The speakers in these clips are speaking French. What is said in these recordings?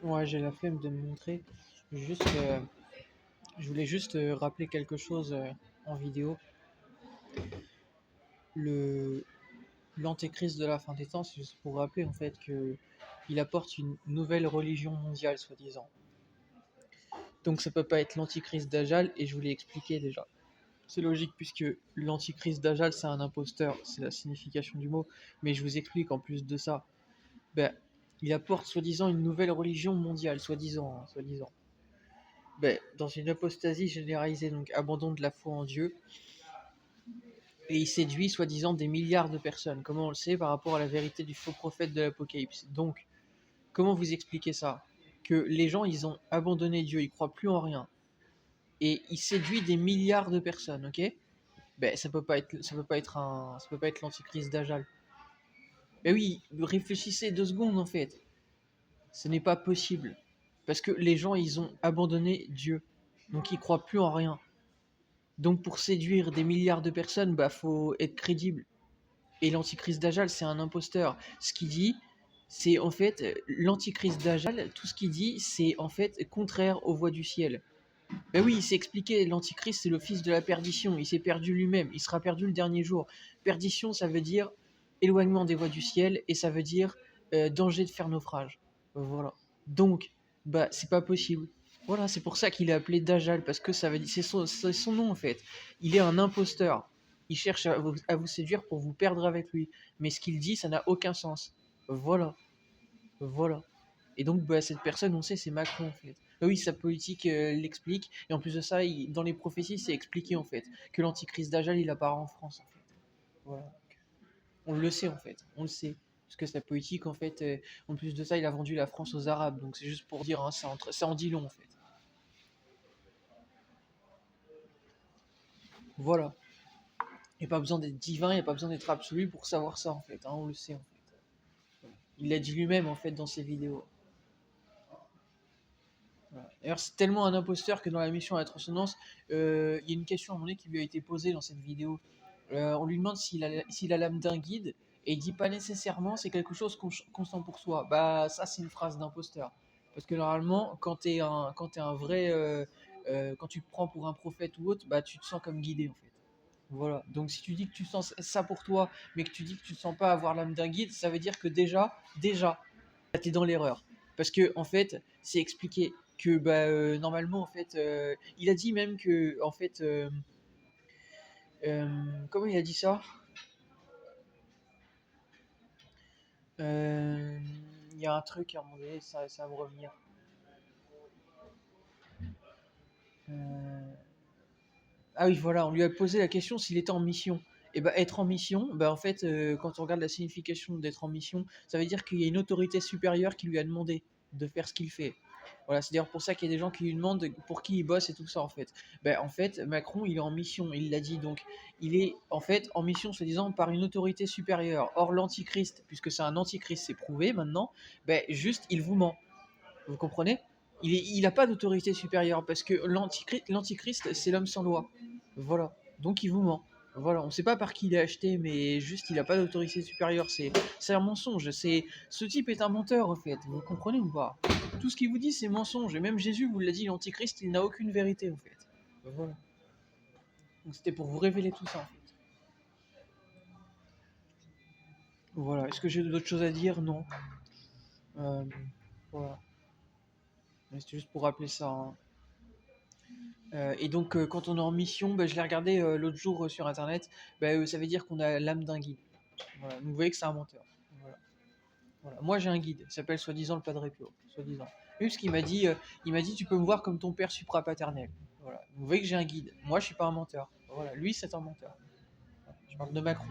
Ouais, j'ai la flemme de me montrer. Juste, je voulais juste rappeler quelque chose en vidéo. Le L'antéchrist de la fin des temps, c'est juste pour rappeler en fait que il apporte une nouvelle religion mondiale, soi-disant. Donc ça peut pas être l'antichrist d'Ajal, et je vous l'ai expliqué déjà. C'est logique puisque l'antichrist d'Ajal c'est un imposteur, c'est la signification du mot. Mais je vous explique en plus de ça. Ben, il apporte soi-disant une nouvelle religion mondiale, soi-disant, hein, soi-disant. Ben, dans une apostasie généralisée, donc abandon de la foi en Dieu, et il séduit soi-disant des milliards de personnes. Comment on le sait? Par rapport à la vérité du faux prophète de l'Apocalypse. Donc, comment vous expliquer ça? Que les gens, ils ont abandonné Dieu, ils croient plus en rien. Et il séduit des milliards de personnes, ok? Ben, ça peut pas être l'antichrist d'Ajal. Ben oui, réfléchissez 2 secondes en fait. Ce n'est pas possible. Parce que les gens, ils ont abandonné Dieu. Donc ils croient plus en rien. Donc pour séduire des milliards de personnes, bah faut être crédible. Et l'antichrist d'Ajal, c'est un imposteur. Ce qu'il dit, c'est en fait l'antichrist d'Ajal, tout ce qu'il dit, c'est en fait contraire aux voies du ciel. Ben oui, il s'est expliqué, l'antichrist c'est le fils de la perdition, il s'est perdu lui-même, il sera perdu le dernier jour. Perdition, ça veut dire éloignement des voies du ciel, et ça veut dire danger de faire naufrage. Voilà. Donc, bah c'est pas possible. Voilà, c'est pour ça qu'il est appelé Dajjal, parce que ça veut dire, c'est son nom en fait. Il est un imposteur. Il cherche à vous séduire pour vous perdre avec lui. Mais ce qu'il dit, ça n'a aucun sens. Voilà. Voilà. Et donc, bah, cette personne, on sait, c'est Macron en fait. Ah oui, sa politique l'explique. Et en plus de ça, dans les prophéties, c'est expliqué en fait que l'antichrist d'Ajal, il apparaît en France en fait. Voilà. On le sait en fait. On le sait. Parce que sa politique, en fait, en plus de ça, il a vendu la France aux Arabes. Donc c'est juste pour dire, hein, ça en dit long en fait. Voilà. Il n'y a pas besoin d'être divin, il n'y a pas besoin d'être absolu pour savoir ça en fait. Hein, on le sait en fait. Il l'a dit lui-même en fait dans ses vidéos. Voilà. D'ailleurs, c'est tellement un imposteur que dans la mission à la transcendance, il y a une question à un moment donné qui lui a été posée dans cette vidéo. On lui demande s'il a l'âme d'un guide, et il dit pas nécessairement, c'est quelque chose qu'on sent pour soi. Bah, ça, c'est une phrase d'imposteur. Parce que normalement, quand t'es un vrai. Quand tu te prends pour un prophète ou autre, bah, tu te sens comme guidé en fait. Voilà. Donc si tu dis que tu sens ça pour toi, mais que tu dis que tu ne sens pas avoir l'âme d'un guide, ça veut dire que déjà, tu es dans l'erreur. Parce que en fait, c'est expliqué que bah, normalement, en fait, il a dit même que, en fait, comment il a dit ça? Euh, Il y a un truc à un moment donné, ça va me revenir. Euh, Ah oui, voilà, on lui a posé la question s'il était en mission. Et bah être en mission, bah en fait, quand on regarde la signification d'être en mission, ça veut dire qu'il y a une autorité supérieure qui lui a demandé de faire ce qu'il fait. Voilà, c'est d'ailleurs pour ça qu'il y a des gens qui lui demandent pour qui il bosse et tout ça en fait. En fait, Macron, il est en mission, il l'a dit, donc il est en fait en mission, se disant par une autorité supérieure. Or, l'antichrist, puisque c'est un antichrist, c'est prouvé maintenant, juste il vous ment. Vous comprenez? Il a pas d'autorité supérieure parce que l'antichrist, c'est l'homme sans loi. Voilà. Donc il vous ment. Voilà, on ne sait pas par qui il est acheté, mais juste il n'a pas d'autorité supérieure. C'est un mensonge. Ce type est un menteur en fait. Vous comprenez ou pas? Tout ce qu'il vous dit, c'est mensonge. Et même Jésus vous l'a dit, l'antichrist, il n'a aucune vérité en fait. Voilà. Donc c'était pour vous révéler tout ça en fait. Voilà. Est-ce que j'ai d'autres choses à dire? Non. Euh, voilà. Mais c'était juste pour rappeler ça, hein. Et donc, quand on est en mission, je l'ai regardé l'autre jour sur internet, ça veut dire qu'on a l'âme d'un guide. Voilà. Donc, vous voyez que c'est un menteur. Voilà. Voilà. Moi, j'ai un guide, il s'appelle soi-disant le Padre Pio. Soi-disant. Lui, ce il m'a dit, tu peux me voir comme ton père suprapaternel. Voilà. Vous voyez que j'ai un guide. Moi, je suis pas un menteur. Voilà. Lui, c'est un menteur. Voilà. Je parle de Macron.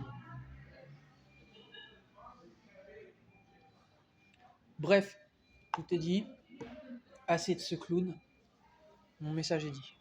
Bref, tout est dit. Assez de ce clown. Mon message est dit.